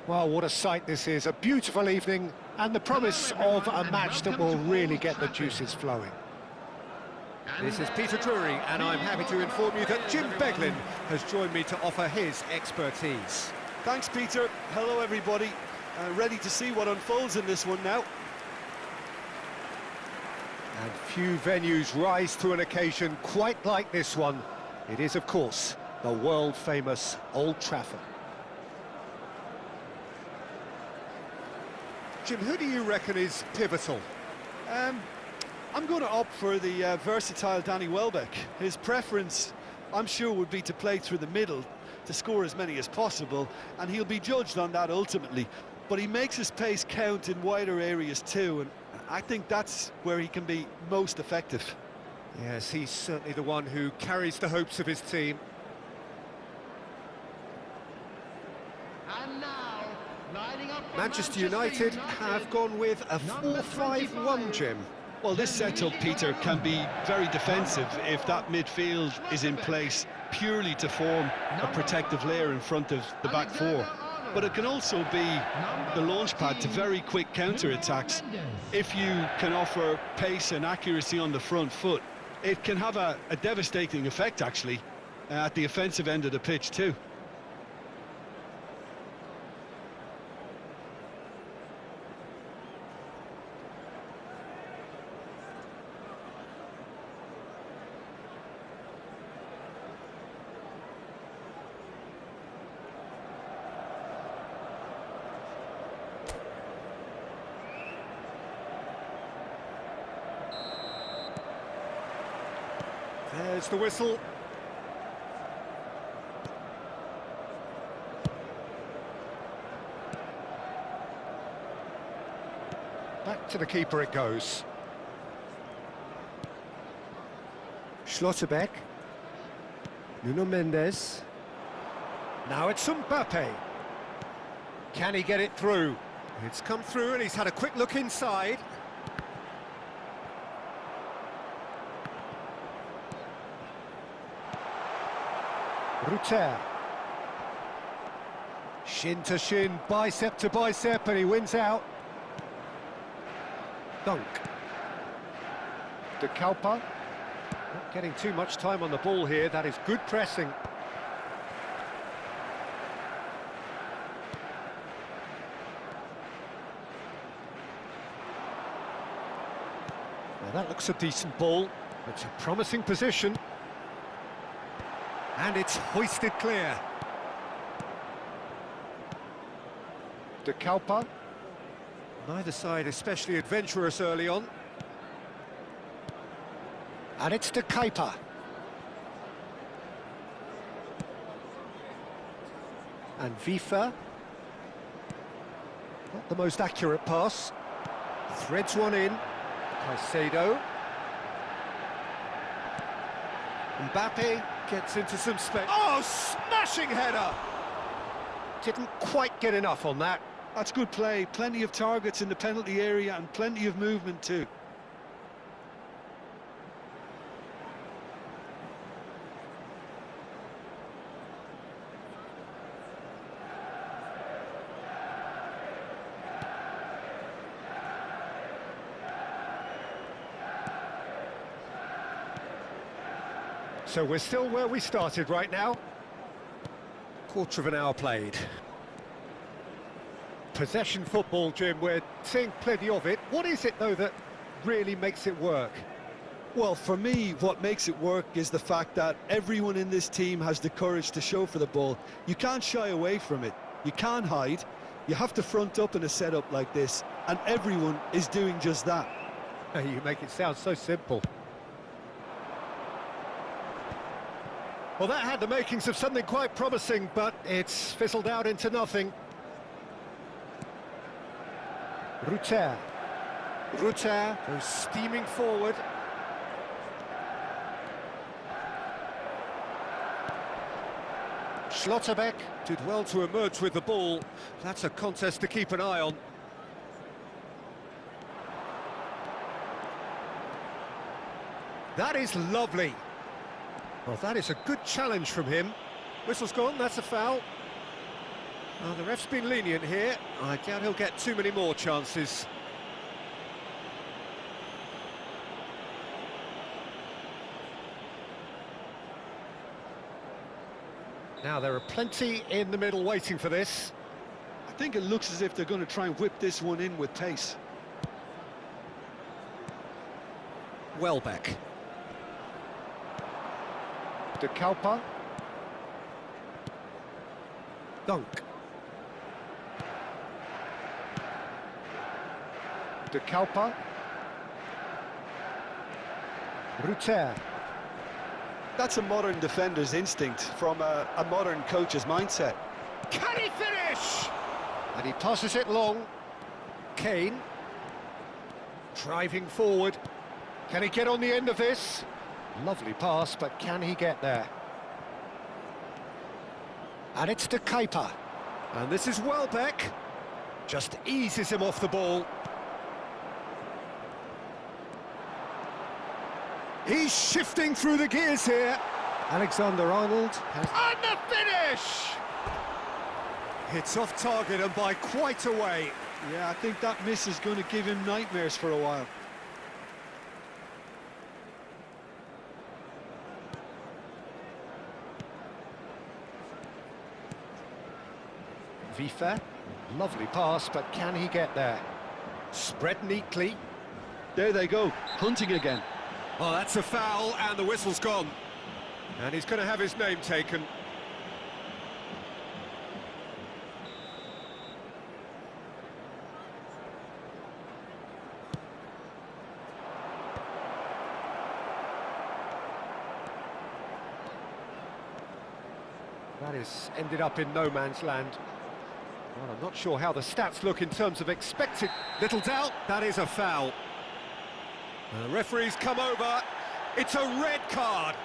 Well, what a sight this is. A beautiful evening and the promise of a match that will really get the juices flowing. This is Peter Drury, and I'm happy to inform you that Jim Beglin has joined me to offer his expertise. Thanks, Peter. Hello, everybody. Ready to see what unfolds in this one now. And few venues rise to an occasion quite like this one. It is, of course, the world-famous Old Trafford. Jim, who do you reckon is pivotal? I'm going to opt for the versatile Danny Welbeck. His preference, I'm sure, would be to play through the middle, to score as many as possible, and he'll be judged on that ultimately. But he makes his pace count in wider areas too, and I think that's where he can be most effective. Yes, he's certainly the one who carries the hopes of his team. And now, lining up for Manchester United have gone with a 4-5-1, Jim. Well, this setup, Peter, can be very defensive if that midfield is in place purely to form a protective layer in front of the back four. But it can also be the launchpad to very quick counter-attacks. If you can offer pace and accuracy on the front foot, it can have a devastating effect, actually, at the offensive end of the pitch too. There's the whistle. Back to the keeper it goes. Schlotterbeck. Nuno Mendes. Now it's Mbappe. Can he get it through? It's come through and he's had a quick look inside. Rutter. Shin to shin, bicep to bicep, and he wins out. Dunk. De Kalpa. Not getting too much time on the ball here, that is good pressing. Now that looks a decent ball. It's a promising position. And it's hoisted clear. De Kalpa. Neither side especially adventurous early on. And it's De Kalpa. And Vifa. Not the most accurate pass. Threads one in. Caicedo. Mbappe gets into some space. Oh, smashing header! Didn't quite get enough on that. That's good play. Plenty of targets in the penalty area and plenty of movement too. So we're still where we started right now. Quarter of an hour played. Possession football, Jim, we're seeing plenty of it. What is it, though, that really makes it work? Well, for me, what makes it work is the fact that everyone in this team has the courage to show for the ball. You can't shy away from it. You can't hide. You have to front up in a setup like this, and everyone is doing just that. You make it sound so simple. Well, that had the makings of something quite promising, but it's fizzled out into nothing. Rutter. Rutter goes steaming forward. Schlotterbeck Did well to emerge with the ball. That's a contest to keep an eye on. That is lovely. Well, that is a good challenge from him. Whistle's gone, that's a foul. Well, the ref's been lenient here. I doubt he'll get too many more chances. Now, there are plenty in the middle waiting for this. I think it looks as if they're going to try and whip this one in with pace. Welbeck. De Kalpa. Dunk. De Kalpa. Ruter. That's a modern defender's instinct from a modern coach's mindset. Can he finish? And he passes it long. Kane. Driving forward. Can he get on the end of this? Lovely pass, but can he get there? And it's De Kuiper. And this is Welbeck. Just eases him off the ball. He's shifting through the gears here. Alexander-Arnold has... And the finish! It's off target and by quite a way. Yeah, I think that miss is going to give him nightmares for a while. Vifa. Lovely pass, but can he get there? Spread neatly. There they go, hunting again. Oh, that's a foul, and the whistle's gone. And he's going to have his name taken. That is ended up in no man's land. Well, I'm not sure how the stats look in terms of expected. Little doubt, that is a foul. The referee's come over. It's a red card.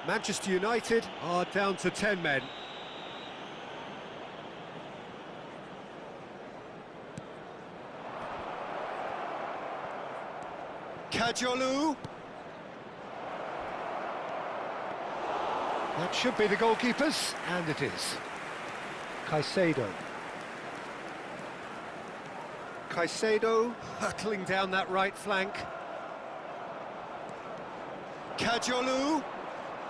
Manchester United are down to 10 men. Kajolu. That should be the goalkeepers, and it is. Caicedo. Caicedo hurtling down that right flank. Kajolu.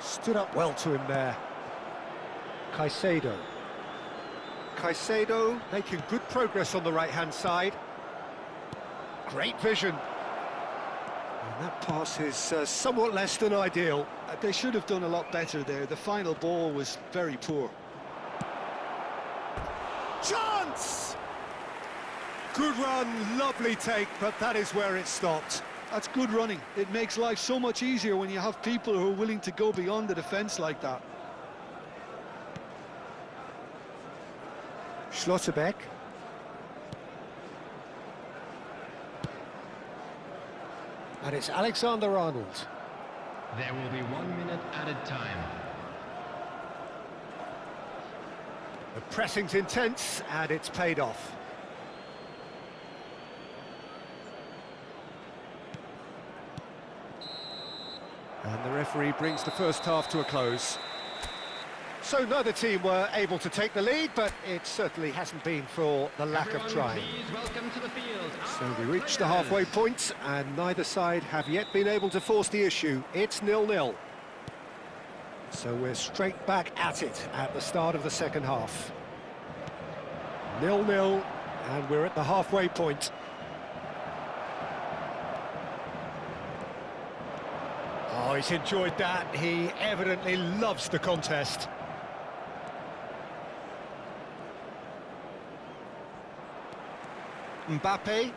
Stood up well to him there. Caicedo. Caicedo making good progress on the right-hand side. Great vision. And that pass is somewhat less than ideal. They should have done a lot better there. The final ball was very poor. Chance! Good run, lovely take, but that is where it stopped. That's good running. It makes life so much easier when you have people who are willing to go beyond the defence like that. Schlotterbeck. And it's Alexander-Arnold. There will be 1 minute added time. The pressing's intense, and it's paid off. And the referee brings the first half to a close. So neither team were able to take the lead, but it certainly hasn't been for the lack of trying. Please welcome to the field. So we reached the halfway point, and neither side have yet been able to force the issue. It's 0-0. So we're straight back at it at the start of the second half. 0-0, and we're at the halfway point. Oh, he's enjoyed that. He evidently loves the contest. Mbappe.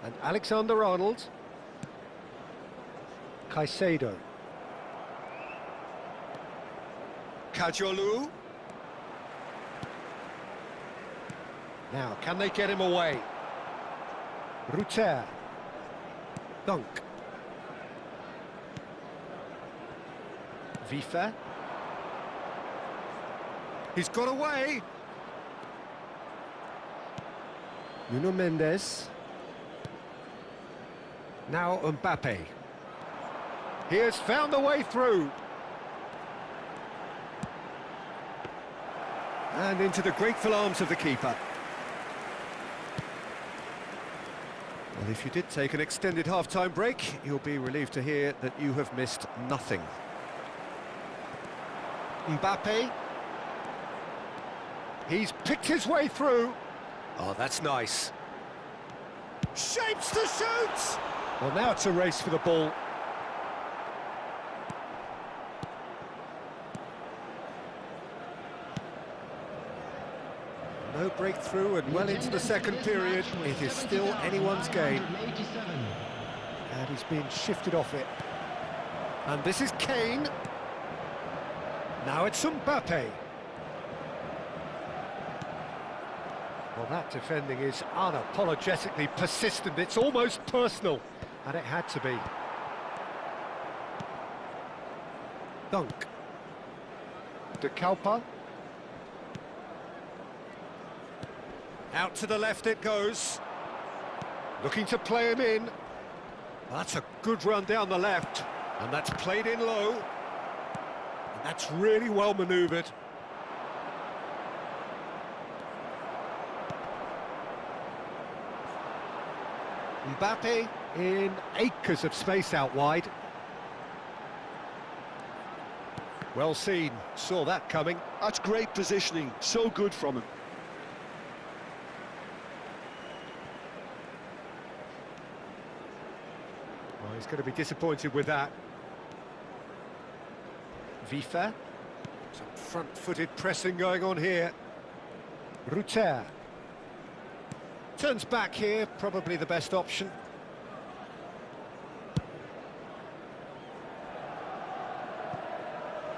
And Alexander-Arnold. Caicedo. Kajolu. Now, can they get him away? Ruter. Dunk. Vifa. He's got away. Nuno Mendes. Now Mbappe. He has found the way through. And into the grateful arms of the keeper. Well, if you did take an extended half-time break, you'll be relieved to hear that you have missed nothing. Mbappe. He's picked his way through. Oh, that's nice. Shapes to shoot! Well, now it's a race for the ball. No breakthrough and well into the second period. It is still anyone's game. And he's been shifted off it. And this is Kane. Now it's Mbappe. Well, that defending is unapologetically persistent. It's almost personal. And it had to be. Dunk. De Kalpa. Out to the left it goes. Looking to play him in. That's a good run down the left. And that's played in low. And that's really well manoeuvred. Mbappe in acres of space out wide. Well seen, saw that coming. That's great positioning, so good from him. Well, he's going to be disappointed with that. Vifa. Some front-footed pressing going on here. Ruter. Turns back here, probably the best option.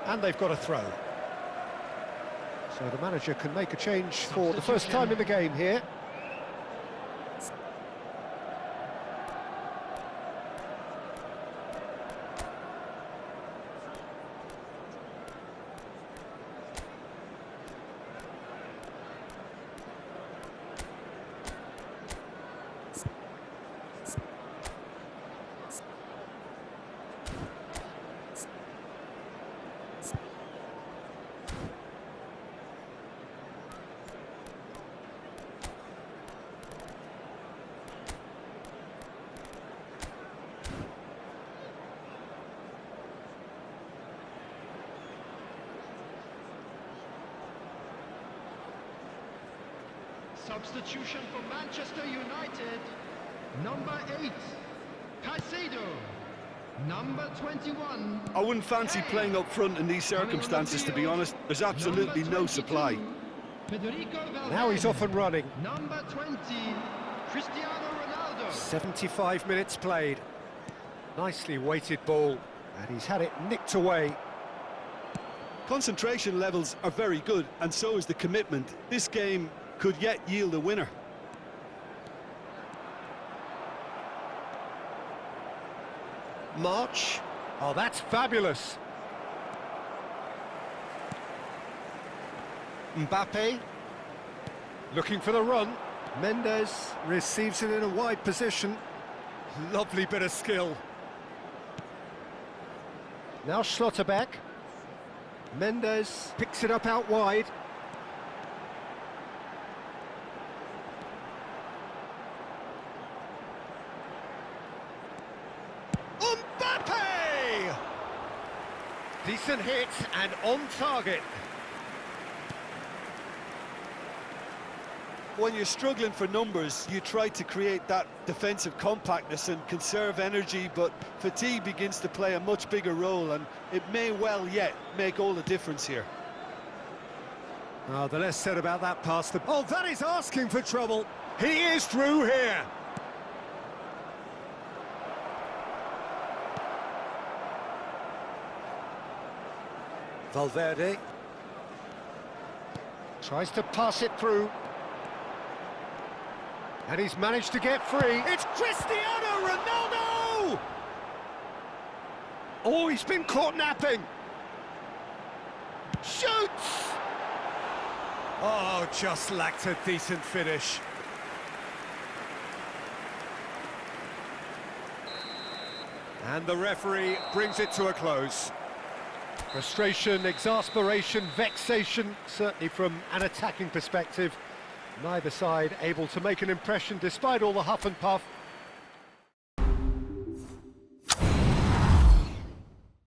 And they've got a throw. So the manager can make a change for the first time in the game here. Substitution for Manchester United. Number 8, Caicedo. Number 21. I wouldn't fancy playing up front in these circumstances, to be honest. There's absolutely no supply. Now he's off and running. Number 20, Cristiano Ronaldo. 75 minutes played. Nicely weighted ball. And he's had it nicked away. Concentration levels are very good, and so is the commitment. This game could yet yield a winner. March. Oh, that's fabulous. Mbappe. Looking for the run. Mendes receives it in a wide position. Lovely bit of skill. Now Schlotterbeck. Mendes picks it up out wide. Mbappe! Decent hit and on target. When you're struggling for numbers, you try to create that defensive compactness and conserve energy, but fatigue begins to play a much bigger role, and it may well yet make all the difference here. Oh, the less said about that pass, the... Oh, that is asking for trouble. He is through here. Valverde. Tries to pass it through. And he's managed to get free. It's Cristiano Ronaldo! Oh, he's been caught napping. Shoots! Oh, just lacked a decent finish. And the referee brings it to a close. Frustration, exasperation, vexation, certainly from an attacking perspective. Neither side able to make an impression despite all the huff and puff.